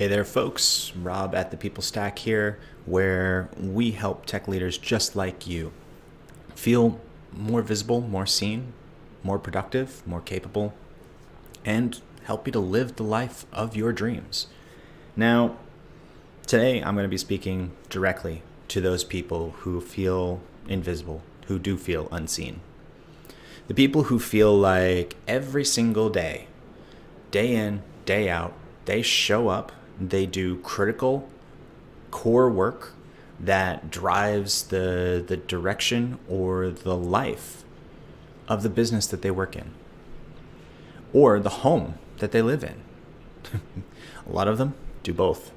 Hey there, folks. Rob at the People Stack here, where we help tech leaders just like you feel more visible, more seen, more productive, more capable, and help you to live the life of your dreams. Now, today I'm going to be speaking directly to those people who feel invisible, who do feel unseen. The people who feel like every single day, day in, day out, they show up, they do critical core work that drives the direction or the life of the business that they work in or the home that they live in. A lot of them do both.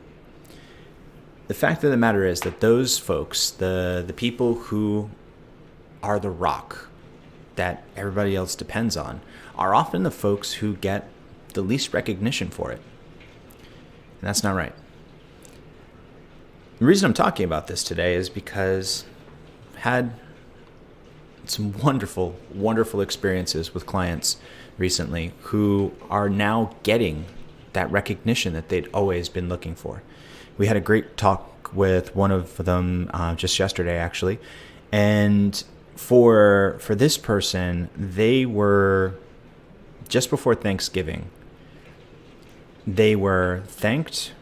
The fact of the matter is that those folks, the people who are the rock that everybody else depends on, are often the folks who get the least recognition for it. And that's not right. The reason I'm talking about this today is because I've had some wonderful, wonderful experiences with clients recently who are now getting that recognition that they'd always been looking for. We had a great talk with one of them just yesterday, actually. And for this person, they were, just before Thanksgiving, they were thanked.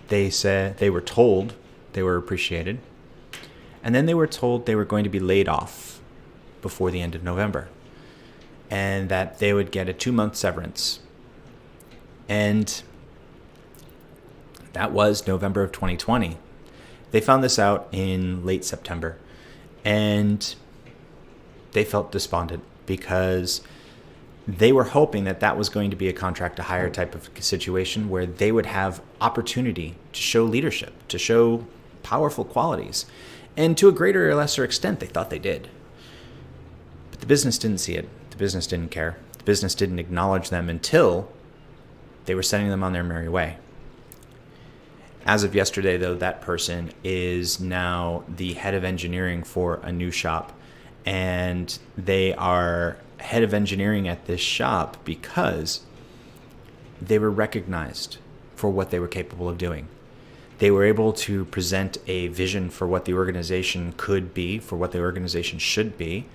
They said they were told they were appreciated. And then they were told they were going to be laid off before the end of November and that they would get a 2-month severance. And that was November of 2020. They found this out in late September and they felt despondent because they were hoping that that was going to be a contract to hire type of situation where they would have opportunity to show leadership, to show powerful qualities. And to a greater or lesser extent, they thought they did. But the business didn't see it. The business didn't care. The business didn't acknowledge them until they were sending them on their merry way. As of yesterday, though, that person is now the head of engineering for a new shop. And they are head of engineering at this shop because they were recognized for what they were capable of doing. They were able to present a vision for what the organization could be, for what the organization should be,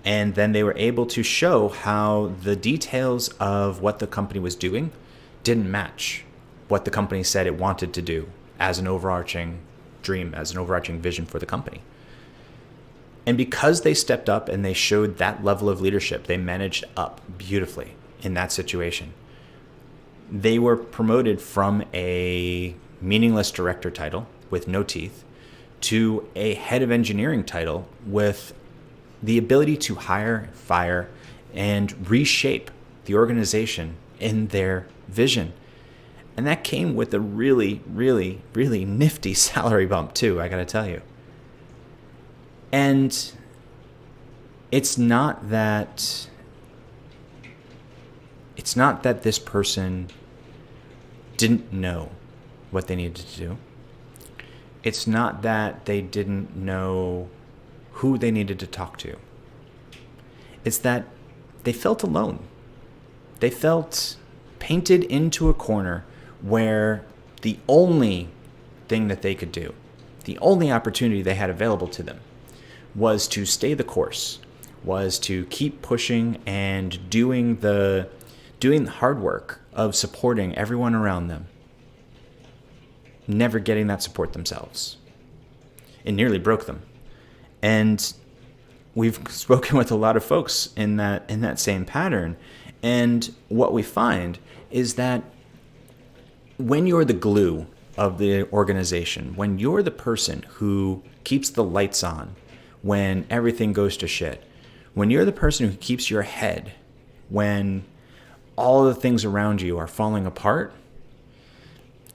and then they were able to show how the details of what the company was doing didn't match what the company said it wanted to do as an overarching dream, as an overarching vision for the company. And because they stepped up and they showed that level of leadership, they managed up beautifully in that situation. They were promoted from a meaningless director title with no teeth to a head of engineering title with the ability to hire, fire, and reshape the organization in their vision. And that came with a really, really, really nifty salary bump too, I gotta tell you. And it's not that this person didn't know what they needed to do. It's not that they didn't know who they needed to talk to. It's that they felt alone. They felt painted into a corner where the only thing that they could do, the only opportunity they had available to them, was to stay the course, was to keep pushing and doing the hard work of supporting everyone around them, never getting that support themselves. It nearly broke them. And we've spoken with a lot of folks in that same pattern. And what we find is that when you're the glue of the organization, when you're the person who keeps the lights on, when everything goes to shit, when you're the person who keeps your head, when all the things around you are falling apart,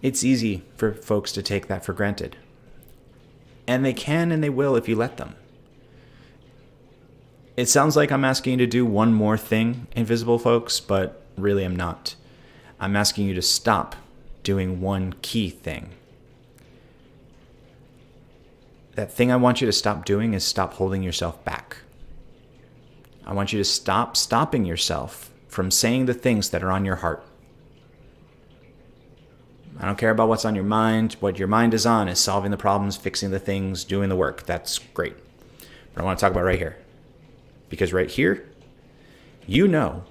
it's easy for folks to take that for granted. And they can and they will if you let them. It sounds like I'm asking you to do one more thing, invisible folks, but really I'm not. I'm asking you to stop doing one key thing. That thing I want you to stop doing is stop holding yourself back. I want you to stop stopping yourself from saying the things that are on your heart. I don't care about what's on your mind. What your mind is on is solving the problems, fixing the things, doing the work. That's great. But I want to talk about right here. Because right here, you know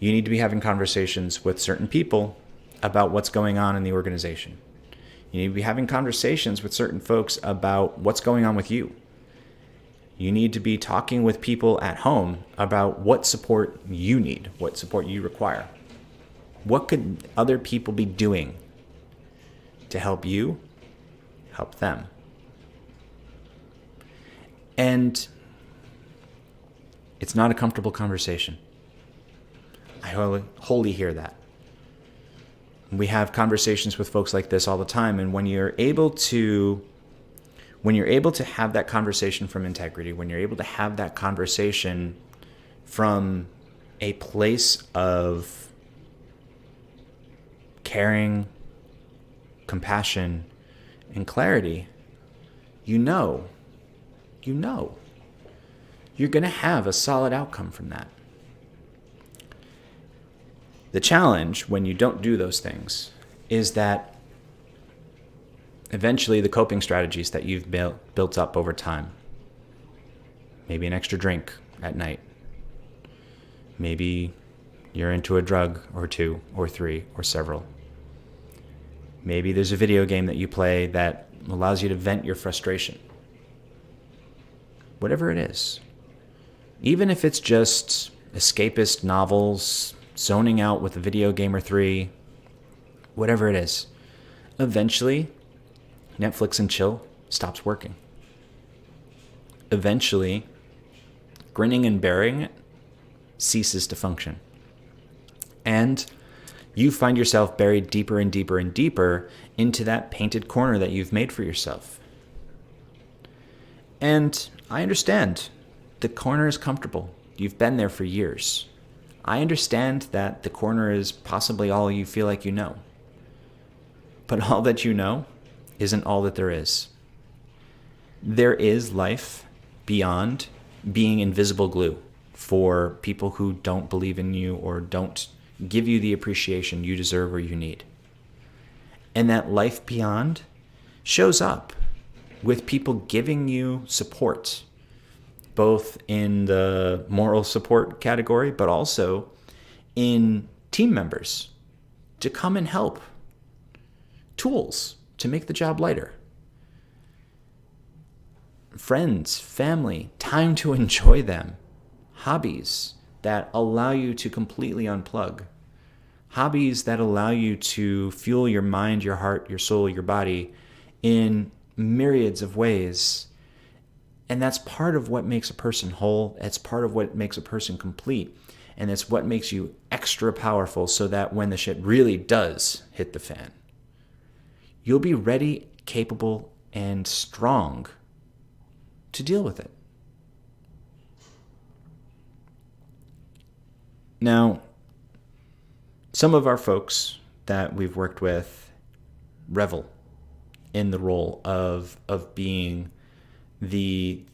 you need to be having conversations with certain people about what's going on in the organization. You need to be having conversations with certain folks about what's going on with you. You need to be talking with people at home about what support you need, what support you require. What could other people be doing to help you help them? And it's not a comfortable conversation. I wholly hear that. We have conversations with folks like this all the time, and when you're able to have that conversation from integrity, when you're able to have that conversation from a place of caring, compassion, and clarity, you know you're going to have a solid outcome from that. The challenge when you don't do those things is that eventually the coping strategies that you've built up over time, maybe an extra drink at night, maybe you're into a drug or two or three or several, maybe there's a video game that you play that allows you to vent your frustration. Whatever it is, even if it's just escapist novels, zoning out with a video game or three, whatever it is, eventually Netflix and chill stops working. Eventually, grinning and bearing it ceases to function. And you find yourself buried deeper and deeper and deeper into that painted corner that you've made for yourself. And I understand the corner is comfortable. You've been there for years. I understand that the corner is possibly all you feel like you know. But all that you know isn't all that there is. There is life beyond being invisible glue for people who don't believe in you or don't give you the appreciation you deserve or you need. And that life beyond shows up with people giving you support, both in the moral support category, but also in team members to come and help. Tools to make the job lighter. Friends, family, time to enjoy them. Hobbies that allow you to completely unplug. Hobbies that allow you to fuel your mind, your heart, your soul, your body in myriads of ways. And that's part of what makes a person whole. It's part of what makes a person complete. And it's what makes you extra powerful so that when the shit really does hit the fan, you'll be ready, capable, and strong to deal with it. Now, some of our folks that we've worked with revel in the role of being the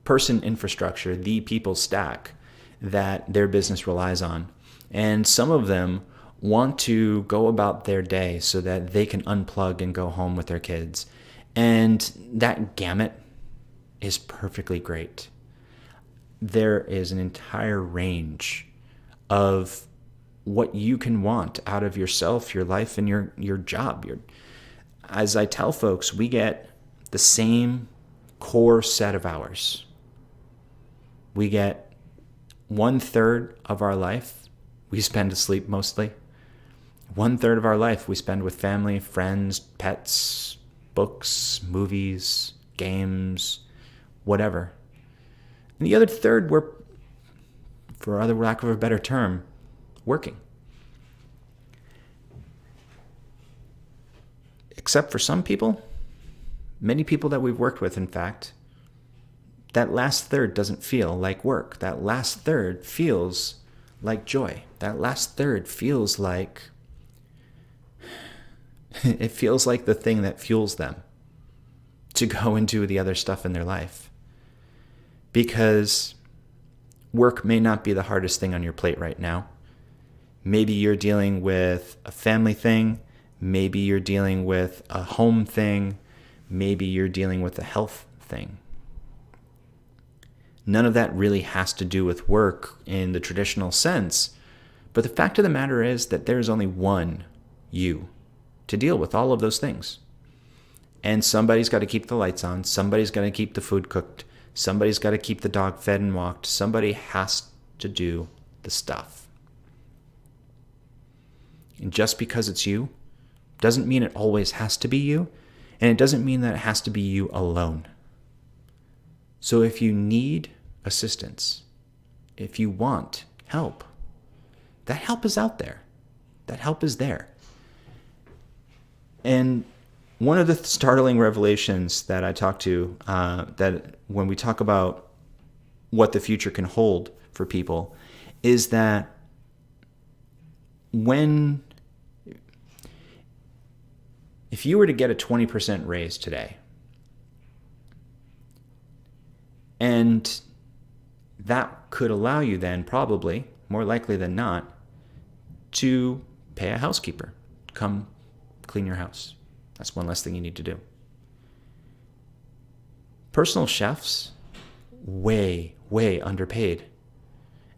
person infrastructure, the people stack that their business relies on. And some of them want to go about their day so that they can unplug and go home with their kids. And that gamut is perfectly great. There is an entire range of what you can want out of yourself, your life, and your job. As I tell folks, we get the same core set of hours. We get 1/3 of our life we spend asleep mostly. 1/3 of our life we spend with family, friends, pets, books, movies, games, whatever. And the other third we're, for other lack of a better term, working. Except for some people, many people that we've worked with, in fact, that last third doesn't feel like work. That last third feels like joy. That last third feels like it feels like the thing that fuels them to go and do the other stuff in their life. Because work may not be the hardest thing on your plate right now. Maybe you're dealing with a family thing. Maybe you're dealing with a home thing. Maybe you're dealing with a health thing. None of that really has to do with work in the traditional sense. But the fact of the matter is that there's only one you to deal with all of those things. And somebody's got to keep the lights on. Somebody's got to keep the food cooked. Somebody's got to keep the dog fed and walked. Somebody has to do the stuff. And just because it's you doesn't mean it always has to be you. And it doesn't mean that it has to be you alone. So if you need assistance, if you want help, that help is out there. That help is there. And one of the startling revelations that I talk to, that when we talk about what the future can hold for people, is that if you were to get a 20% raise today, and that could allow you then, probably, more likely than not, to pay a housekeeper, come clean your house. That's one less thing you need to do. Personal chefs, way, way underpaid.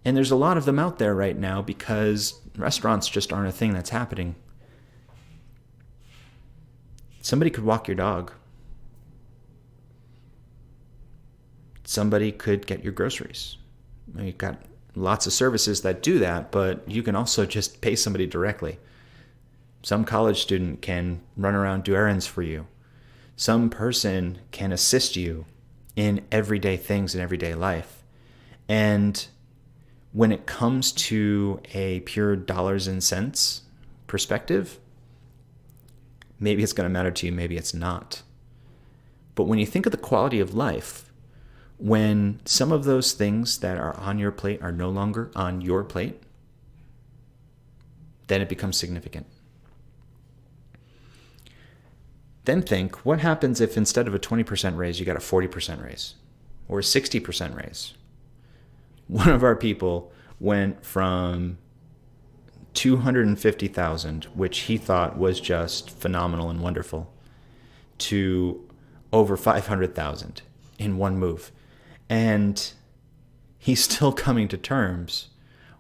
And there's a lot of them out there right now because restaurants just aren't a thing that's happening. Somebody could walk your dog. Somebody could get your groceries. You've got lots of services that do that, but you can also just pay somebody directly. Some college student can run around, do errands for you. Some person can assist you in everyday things in everyday life. And when it comes to a pure dollars and cents perspective, maybe it's going to matter to you, maybe it's not. But when you think of the quality of life, when some of those things that are on your plate are no longer on your plate, then it becomes significant. Then think, what happens if instead of a 20% raise, you got a 40% raise or a 60% raise? One of our people went from $250,000, which he thought was just phenomenal and wonderful, to over $500,000 in one move. And he's still coming to terms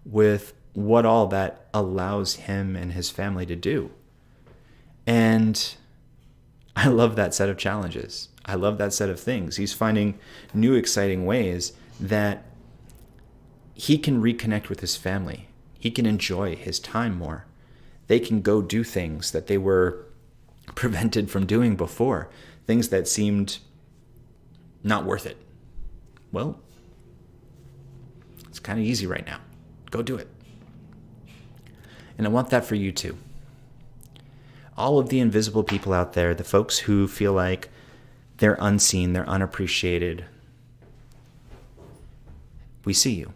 with what all that allows him and his family to do. And I love that set of challenges. I love that set of things. He's finding new, exciting ways that he can reconnect with his family. He can enjoy his time more. They can go do things that they were prevented from doing before, things that seemed not worth it. Well, it's kind of easy right now. Go do it. And I want that for you too. All of the invisible people out there, the folks who feel like they're unseen, they're unappreciated, we see you.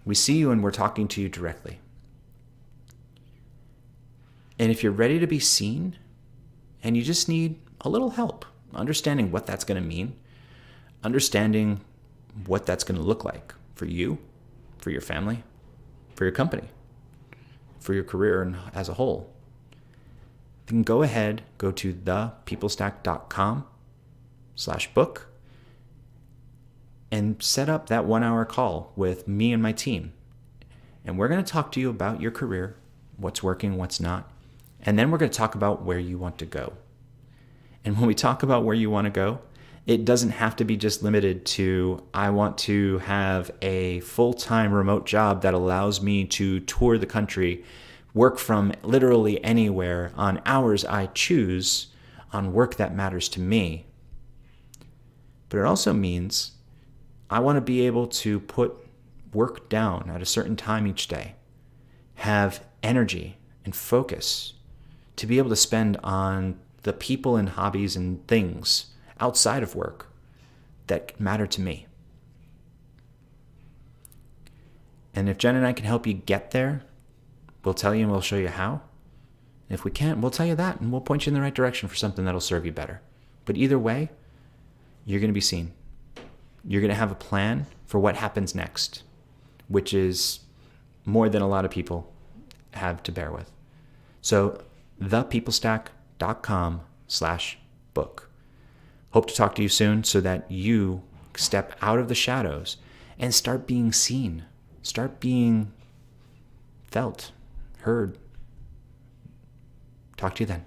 We see you and we're talking to you directly. And if you're ready to be seen and you just need a little help understanding what that's going to mean, understanding what that's going to look like for you, for your family, for your company, for your career and as a whole, then go ahead, go to thepeoplestack.com/book and set up that 1-hour call with me and my team. And we're going to talk to you about your career, what's working, what's not. And then we're going to talk about where you want to go. And when we talk about where you want to go, it doesn't have to be just limited to, I want to have a full-time remote job that allows me to tour the country, work from literally anywhere on hours I choose, on work that matters to me. But it also means I want to be able to put work down at a certain time each day, have energy and focus to be able to spend on the people and hobbies and things outside of work that matter to me. And if Jen and I can help you get there, we'll tell you and we'll show you how. And if we can't, we'll tell you that and we'll point you in the right direction for something that'll serve you better. But either way, you're going to be seen. You're going to have a plan for what happens next, which is more than a lot of people have to bear with. So thepeoplestack.com/book. Hope to talk to you soon so that you step out of the shadows and start being seen, start being felt, heard. Talk to you then.